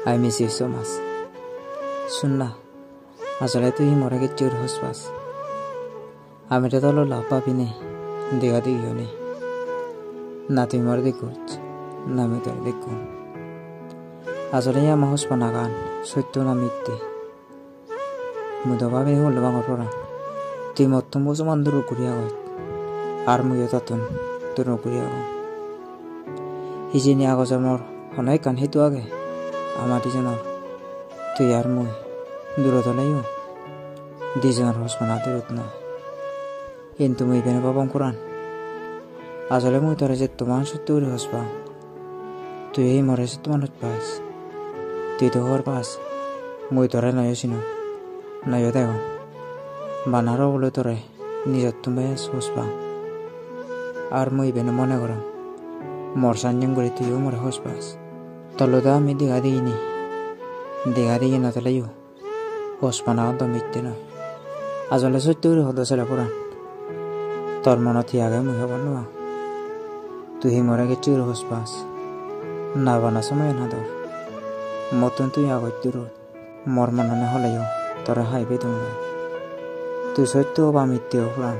I miss you so much. শুন না, আসলে তুই মরে গেছিস হসপাস। আমি তো তোর লাভ পাবি নে, দেখা দেখিও নে। না তুই মরে দেখুছ, না আমি তোর দেখু। আসলে আমার হসপানা গান সত্য না মিথ্যে। মুই ভাবে হল বাঙর পড়া। তুই মত্তম বসমান দূর করিয়া গত, আর মুইও তাতুন দূর করিয়া গো। ইজিনি আগজর মোর হনাই কান হেতু আগে আমার দুজনের তুই আর মুই দূরত লাইও দুজনের হসপানা দূরত না। কিন্তু মুই বেনে পাবাম কোরআন। আসলে মুই তোরে যে তোমার সত্য করে হসপা, তুই এই মরে সে তোমার পাস। তুই তো হওয়ার পাস, মুই তোরে নয় চিনো নয় দেখো বানারও বলে তোরে নিজের তুমি হসপা। আর মুই বেনে মনে করম মর সাঞ্জং করে তুইও মরে হসপাস। তলদা আমি দেখা দিইনি, দেখা দিই না তাহলেও হসপানা তো মিথ্যে নয়। আসলে সত্য করে হতো ছেলে পুরান। তোর মনত আগে মুই হব না, তুই মরে গেছিস হসপাস। না বানা সময় না তোর মতন তুই আগত দূর মর মনে হলেও তোরা হাইবে তোমার। তুই সত্য বা মিথ্যে পুরান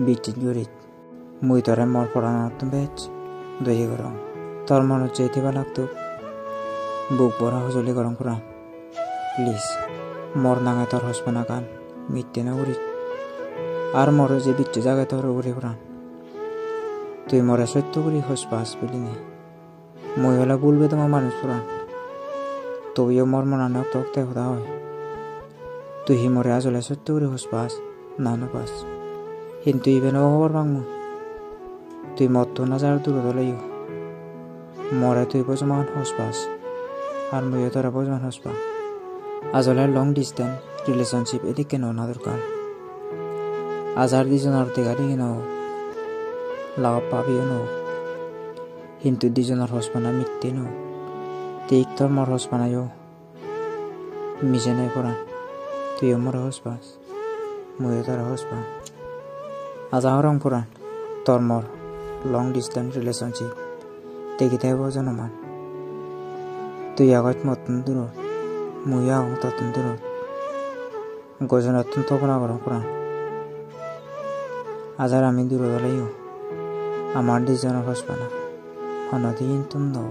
বিচিত জড়িত মুই তোরে মর পড়ানো তুমি বেচ দহি গরম। তোর মনত যেতে বা লাগতো বুক ভরা হজলি গরম পুরান। প্লিজ মর নাঙে তোর হসপানা গান মিথ্যে না উড়ি। আর মর যে বিচ্ছু জায়গায় তোর উড়ে পুরান। তুই মরে সত্য করি হসপাস বলি নে। মই হলে বলবে তোমার মানুষ পুরান। তবুও মর মনানে তক্তে হতা হয়। তুই মরে আসলে সত্য করি হসপাস না নাপাস। কিন্তু ইভেন খবর পাংমু তুই মত না যার দূর হলেও মরে তুই বজমান হসপাস আর মইও তোরা বজমান হসপা। আসলে লং ডিস্টেন্স রিলেশনশিপ এদিকে না দরকার। আজার দুজনের দেখা দেখি নাও লাভ পাবিও নো, কিন্তু দুজনের হসপানা মিথ্যে নো। ঠিক তোর মর হসপানায়ও মিশে নাই পড়ান। তুইও মরে হসপাস, মুইও তোর হসপা। আজা হরং পুরান তোর মর লং ডিস্টেন্স রিলেশনশিপ দেখি থাকব জনমান। তুই আগত মতন দূর, মুই আগ ততন দূর। গজনতন তপনা করম পুরান। আজার আমি দূর হলেও আমার দুজনের হসপানা হনদিন তুমি দাও।